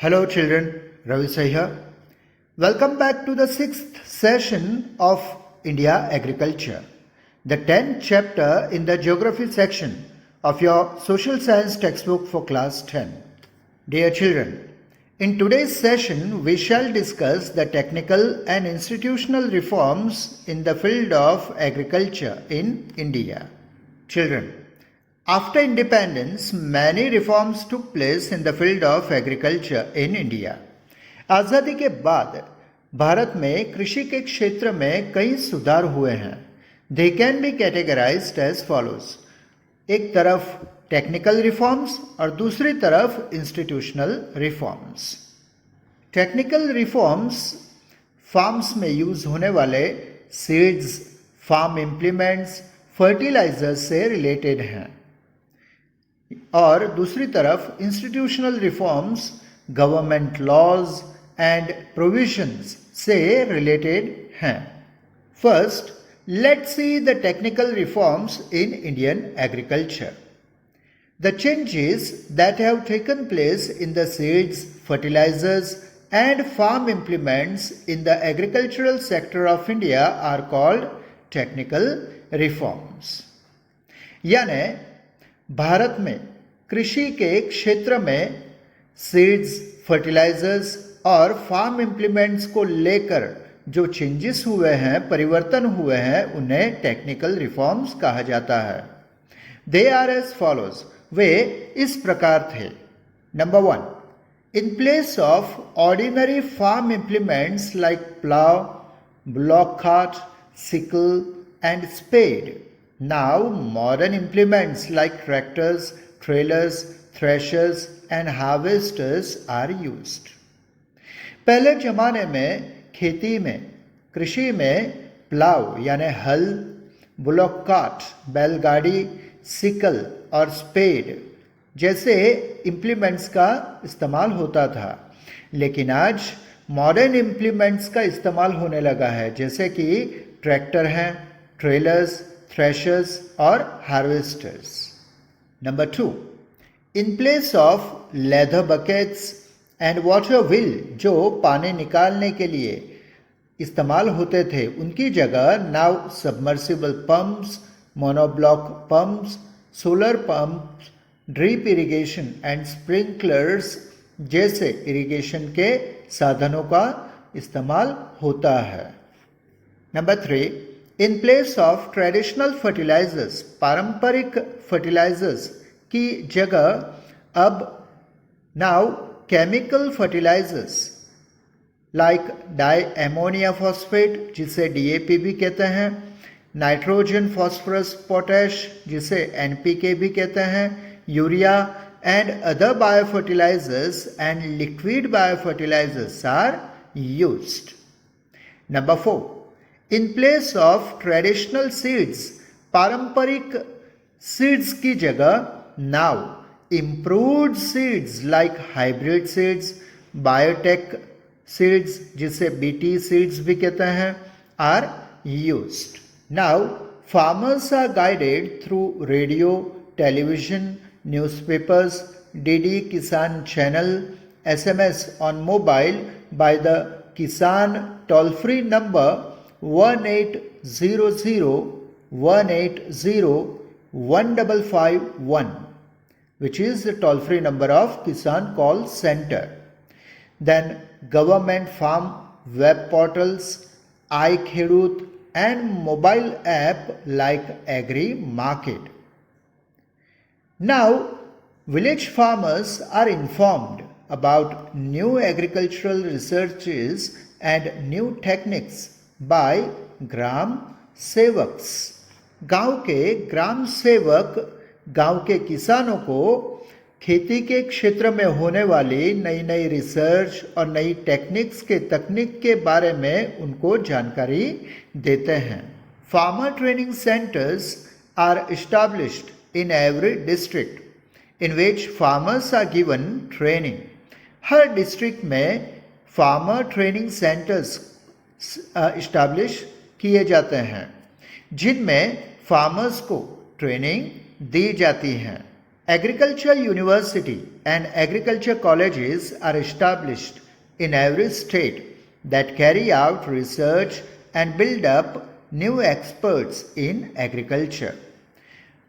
Hello children, Ravi Sai here. Welcome back to the 6th session of India Agriculture, the 10th chapter in the geography section of your social science textbook for class 10. Dear children, in today's session we shall discuss the technical and institutional reforms in the field of agriculture in India. Children, after independence, many reforms took place in the field of agriculture in India. आज़ादी के बाद भारत में कृषि के क्षेत्र में कई सुधार हुए हैं. They can be categorized as follows. एक तरफ टेक्निकल रिफॉर्म्स और दूसरी तरफ institutional reforms. Technical reforms farms में यूज होने वाले सीड्स, फार्म इम्प्लीमेंट्स, फर्टिलाइजर्स से रिलेटेड हैं और दूसरी तरफ institutional reforms government laws and provisions से रिलेटेड हैं. First, let's see the technical reforms in Indian agriculture. The changes that have taken place in the seeds, fertilizers and farm implements in the agricultural sector of India are called technical reforms. यानी भारत में कृषि के क्षेत्र में seeds, fertilisers और farm implements को लेकर जो चेंजेस हुए हैं, परिवर्तन हुए हैं, उन्हें टेक्निकल रिफॉर्म्स कहा जाता है. They are as follows. वे इस प्रकार थे. Number 1, in place of ordinary farm implements like plough, bullock cart, sickle and spade, now modern implements like tractors, trailers, threshers and harvesters are used. पहले जमाने में खेती में, कृषि में प्लाव यानी हल, बुलॉक कार्ट बैलगाड़ी, सिकल और स्पेड जैसे इम्प्लीमेंट्स का इस्तेमाल होता था. लेकिन आज मॉडर्न इम्प्लीमेंट्स का इस्तेमाल होने लगा है, जैसे कि ट्रैक्टर हैं, ट्रेलर्स, threshers और harvesters. Number 2, in place of leather buckets and water wheel जो पानी निकालने के लिए इस्तेमाल होते थे, उनकी जगह now submersible pumps, monoblock pumps, solar pumps, drip irrigation and sprinklers जैसे इरिगेशन के साधनों का इस्तेमाल होता है. Number 3, in place of traditional fertilisers, पारंपरिक फर्टिलाइजर्स की जगह अब now chemical fertilisers like di ammonia phosphate जिसे डीएपी भी कहते हैं, नाइट्रोजन फॉस्फोरस पोटैश जिसे एनपीके भी कहते हैं, urea and other biofertilisers and liquid biofertilisers are used. Number 4, in place of traditional seeds, पारंपरिक सीड्स की जगह now improved seeds like hybrid seeds, biotech seeds जिसे बीटी सीड्स भी कहते हैं are used. Now farmers are guided through radio, television, newspapers, DD Kisan channel, SMS on mobile by the Kisan toll free number 1801801551, which is the toll free number of Kisan Call Center. Then government farm web portals, iKhedut and mobile app like Agri Market. Now village farmers are informed about new agricultural researches and new techniques by ग्राम सेवक्स. गांव के ग्राम सेवक गांव के किसानों को खेती के क्षेत्र में होने वाली नई नई रिसर्च और नई टेक्निक्स के तकनीक के बारे में उनको जानकारी देते हैं. Farmer training centres are established in every district in which farmers are given training. हर डिस्ट्रिक्ट में फार्मर ट्रेनिंग सेंटर्स इस्टेब्लिश किए जाते हैं जिनमें फार्मर्स को ट्रेनिंग दी जाती है. Agriculture university and agriculture colleges are established in every state that carry out research and build up new experts in agriculture.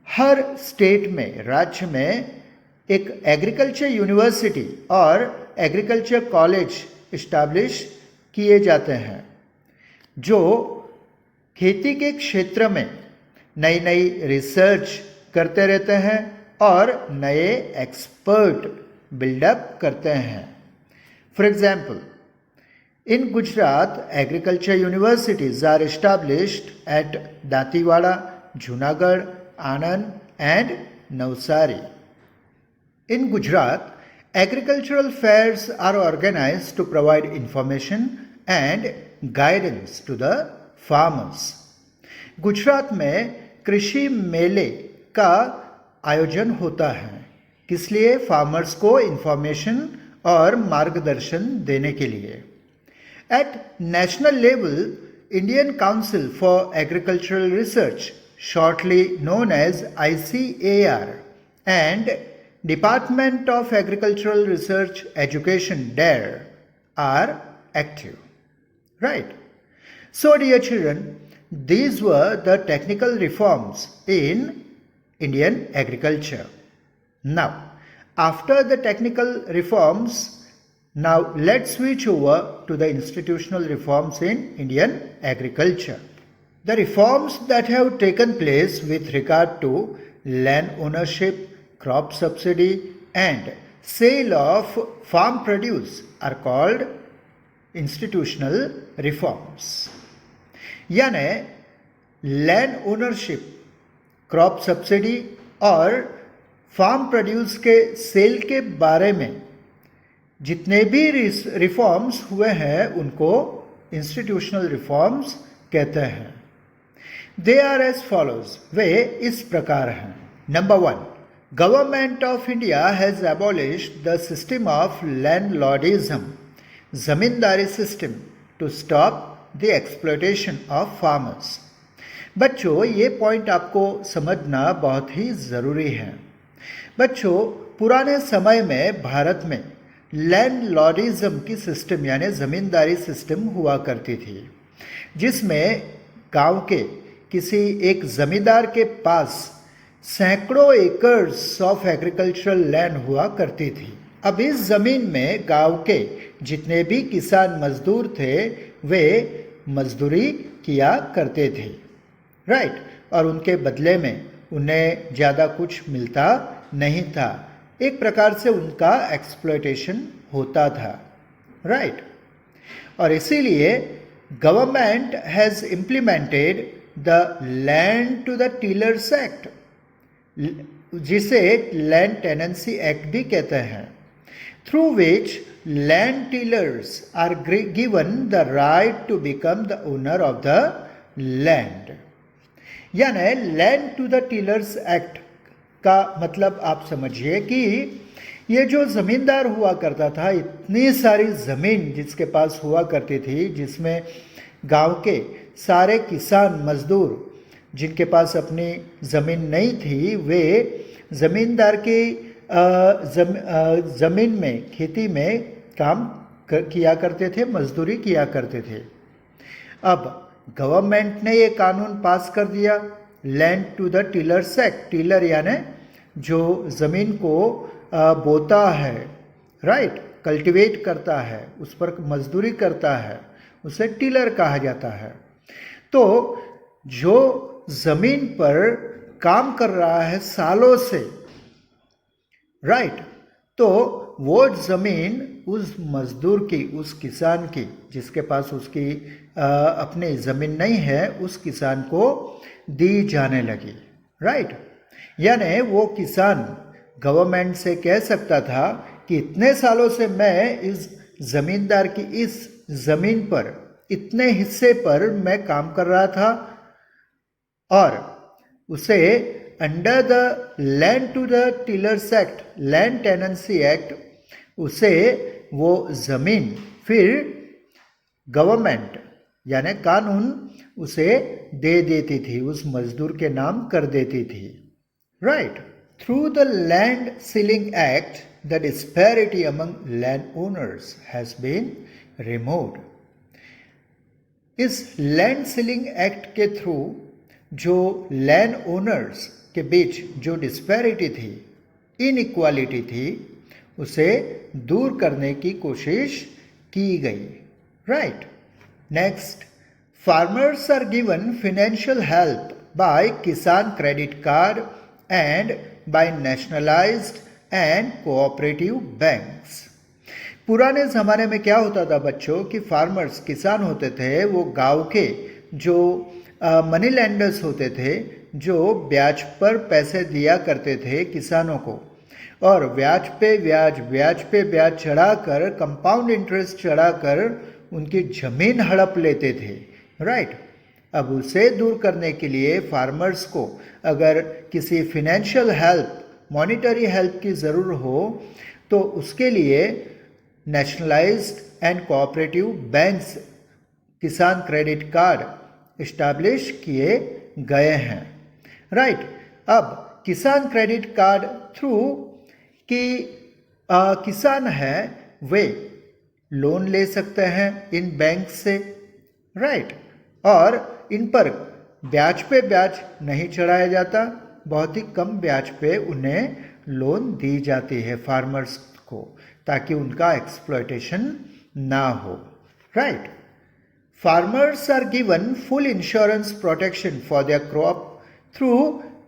Her state में, राज्य में एक एग्रीकल्चर यूनिवर्सिटी और एग्रीकल्चर कॉलेज इस्टेब्लिश किए जाते हैं जो खेती के क्षेत्र में नई नई रिसर्च करते रहते हैं और नए एक्सपर्ट बिल्डअप करते हैं. For example, in Gujarat, agriculture universities are established at Dantewada, Junagadh, Anand and Navsari. In Gujarat, agricultural fairs are organized to provide information and guidance to the farmers. Gujarat में कृषि मेले का आयोजन होता है, किस लिए? फार्मर्स को इंफॉर्मेशन और मार्गदर्शन देने के लिए. At national level, Indian Council for Agricultural Research, shortly known as ICAR, and Department of Agricultural Research Education, DARE, are active. Right? So, dear children, these were the technical reforms in Indian agriculture. Now, after the technical reforms, now let's switch over to the institutional reforms in Indian agriculture. The reforms that have taken place with regard to land ownership, crop subsidy and sale of farm produce are called institutional reforms. यानी land ownership, crop subsidy और farm produce के cell के बारे में जितने भी reforms हुए हैं उनको इंस्टीट्यूशनल रिफॉर्म्स कहते हैं. दे आर एज फॉलोज, वे इस प्रकार हैं. Number 1, government of India has abolished the system of landlordism, zamindari system, to stop the exploitation of farmers. बच्चों, ये पॉइंट आपको समझना बहुत ही ज़रूरी है. बच्चों, पुराने समय में भारत में लैंडलॉर्डिज्म की सिस्टम यानी ज़मींदारी सिस्टम हुआ करती थी, जिसमें गांव के किसी एक ज़मींदार के पास सैकड़ों एकर्स ऑफ एग्रीकल्चरल लैंड हुआ करती थी. अब इस ज़मीन में गांव के जितने भी किसान मजदूर थे वे मजदूरी किया करते थे. राइट? और उनके बदले में उन्हें ज़्यादा कुछ मिलता नहीं था. एक प्रकार से उनका एक्सप्लॉयटेशन होता था. राइट? और इसीलिए government has implemented the land to the tillers act, जिसे लैंड टेनेंसी एक्ट भी कहते हैं, through which land tillers are given the right to become the owner of the land. यानी land to the tillers act का मतलब आप समझिए कि ये जो ज़मींदार हुआ करता था, इतनी सारी ज़मीन जिसके पास हुआ करती थी, जिसमें गांव के सारे किसान मजदूर जिनके पास अपनी ज़मीन नहीं थी, वे ज़मींदार की ज़मीन में खेती में काम किया करते थे, मजदूरी किया करते थे. अब गवर्नमेंट ने ये कानून पास कर दिया, land to the tillers act. Tiller यानी जो ज़मीन को बोता है, राइट, कल्टीवेट करता है, उस पर मजदूरी करता है, उसे टीलर कहा जाता है. तो जो ज़मीन पर काम कर रहा है सालों से, राइट, तो वो ज़मीन उस मजदूर की, उस किसान की जिसके पास उसकी अपनी ज़मीन नहीं है, उस किसान को दी जाने लगी. राइट? यानी वो किसान गवर्नमेंट से कह सकता था कि इतने सालों से मैं इस ज़मींदार की इस ज़मीन पर, इतने हिस्से पर मैं काम कर रहा था और उसे under the land to the tillers act, land tenancy act, उसे वो ज़मीन फिर गवर्नमेंट यानी कानून उसे दे देती थी, उस मजदूर के नाम कर देती थी. Right? Through the Land Ceiling Act, the disparity among landowners has been removed. इस लैंड सीलिंग एक्ट के थ्रू जो लैंड ओनर्स के बीच जो डिस्पैरिटी थी, इनइक्वालिटी थी, उसे दूर करने की कोशिश की गई. Right. Next, farmers are given financial help by Kisan credit card and by nationalised and cooperative banks. पुराने ज़माने में क्या होता था बच्चों कि फार्मर्स, किसान होते थे, वो गांव के जो मनी लैंडर्स होते थे, जो ब्याज पर पैसे दिया करते थे किसानों को, और ब्याज पे ब्याज चढ़ाकर, कंपाउंड इंटरेस्ट चढ़ाकर उनकी ज़मीन हड़प लेते थे. राइट. अब उसे दूर करने के लिए फार्मर्स को अगर किसी फिनेंशियल हेल्प, मॉनिटरी हेल्प की ज़रूरत हो तो उसके लिए नेशनलाइज्ड एंड कोऑपरेटिव बैंक्स किसान क्रेडिट कार्ड इस्टेब्लिश किए गए हैं. राइट. अब किसान क्रेडिट कार्ड थ्रू कि किसान है वे लोन ले सकते हैं इन बैंक से. राइट. और इन पर ब्याज पे ब्याज नहीं चढ़ाया जाता, बहुत ही कम ब्याज पे उन्हें लोन दी जाती है फार्मर्स को, ताकि उनका एक्सप्लॉयटेशन ना हो. Right. Farmers are given full insurance protection for their crop through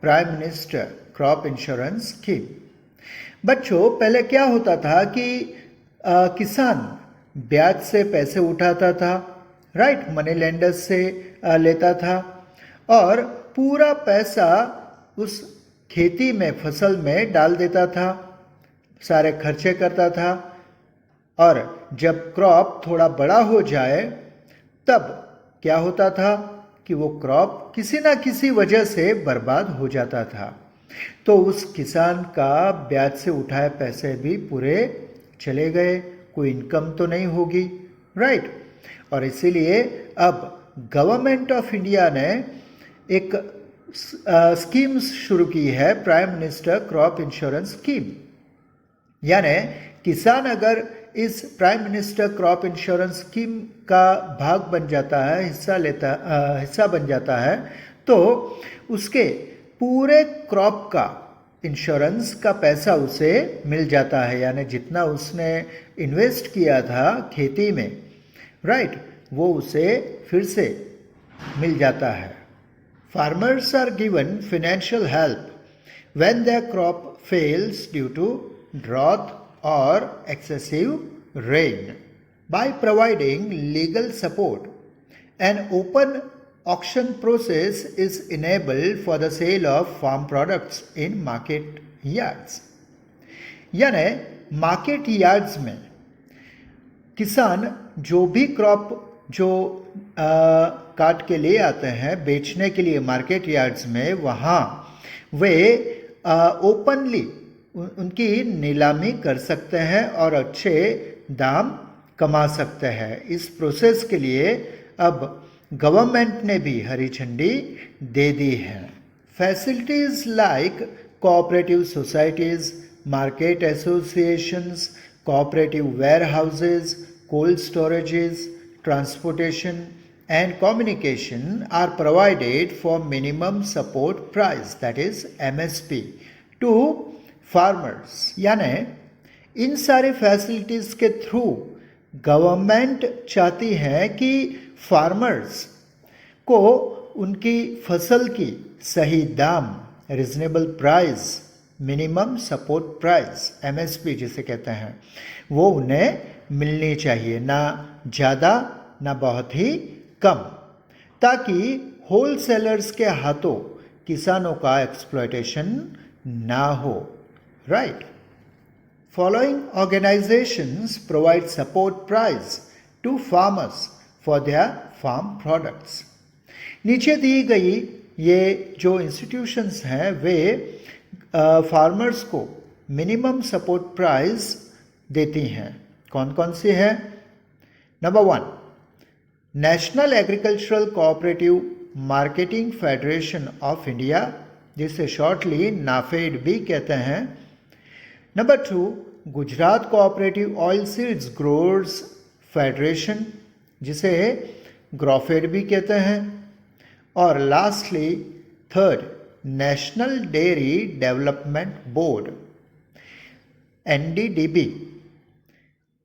prime minister crop insurance scheme. बच्चों, पहले क्या होता था कि किसान ब्याज से पैसे उठाता था. राइट. मनी लेंडर्स से लेता था और पूरा पैसा उस खेती में, फसल में डाल देता था, सारे खर्चे करता था, और जब क्रॉप थोड़ा बड़ा हो जाए तब क्या होता था कि वो क्रॉप किसी ना किसी वजह से बर्बाद हो जाता था. तो उस किसान का ब्याज से उठाए पैसे भी पूरे चले गए, कोई इनकम तो नहीं होगी. राइट. और इसीलिए अब गवर्नमेंट ऑफ इंडिया ने एक स्कीम शुरू की है, prime minister crop insurance scheme. यानी किसान अगर इस prime minister crop insurance scheme का भाग बन जाता है, हिस्सा बन जाता है, तो उसके पूरे क्रॉप का इंश्योरेंस का पैसा उसे मिल जाता है. यानी जितना उसने इन्वेस्ट किया था खेती में, राइट, वो उसे फिर से मिल जाता है. Farmers are given financial help when their crop fails due to drought or excessive rain by providing legal support. An open auction process is enabled for the sale of farm products in market yards. यानी market yards में किसान जो भी crop जो काट के ले आते हैं बेचने के लिए मार्केट यार्ड्स में, वहाँ वे ओपनली उनकी नीलामी कर सकते हैं और अच्छे दाम कमा सकते हैं. इस प्रोसेस के लिए अब गवर्नमेंट ने भी हरी झंडी दे दी है. Facilities like cooperative societies, market associations, cooperative warehouses, cold storages, transportation and communication are provided for minimum support price, that is MSP, to farmers. यानी इन सारे फैसिलिटीज़ के थ्रू गवर्नमेंट चाहती है कि फार्मर्स को उनकी फसल की सही दाम, reasonable price, minimum support price, MSP जिसे कहते हैं, वो उन्हें मिलनी चाहिए, ना ज़्यादा ना बहुत ही कम, ताकि होलसेलर्स के हाथों किसानों का एक्सप्लॉयटेशन ना हो. Right. Following organizations provide support price to farmers for their farm products. नीचे दी गई ये जो इंस्टीट्यूशंस हैं वे फार्मर्स को मिनिमम सपोर्ट प्राइस देती हैं. कौन कौन सी है? Number 1, national agricultural cooperative marketing federation of India जिसे शॉर्टली नाफेड भी कहते हैं। Number 2, Gujarat cooperative oil seeds growers federation, जिसे ग्रोफेड भी कहते हैं। और lastly 3rd, national dairy development board, NDDB।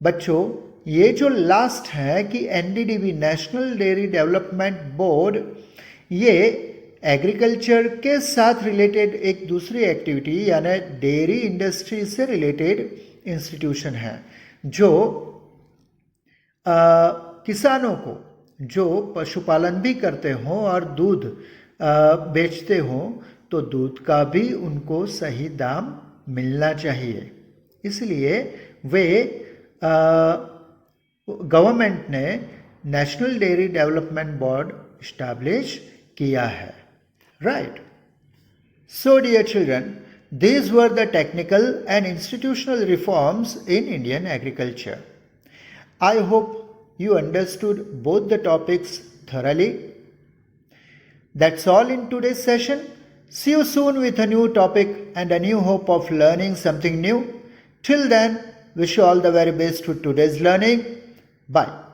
बच्चों, ये जो लास्ट है कि NDDB, national dairy development board, ये एग्रीकल्चर के साथ रिलेटेड एक दूसरी एक्टिविटी यानी डेयरी इंडस्ट्री से रिलेटेड इंस्टीट्यूशन है, जो किसानों को जो पशुपालन भी करते हों और दूध बेचते हों तो दूध का भी उनको सही दाम मिलना चाहिए। इसलिए वे गवर्नमेंट ने national dairy development board establish किया है। Right. So dear children, these were the technical and institutional reforms in Indian agriculture. I hope you understood both the topics thoroughly. That's all in today's session. See you soon with a new topic and a new hope of learning something new. Till then, wish you all the very best with today's learning. Bye.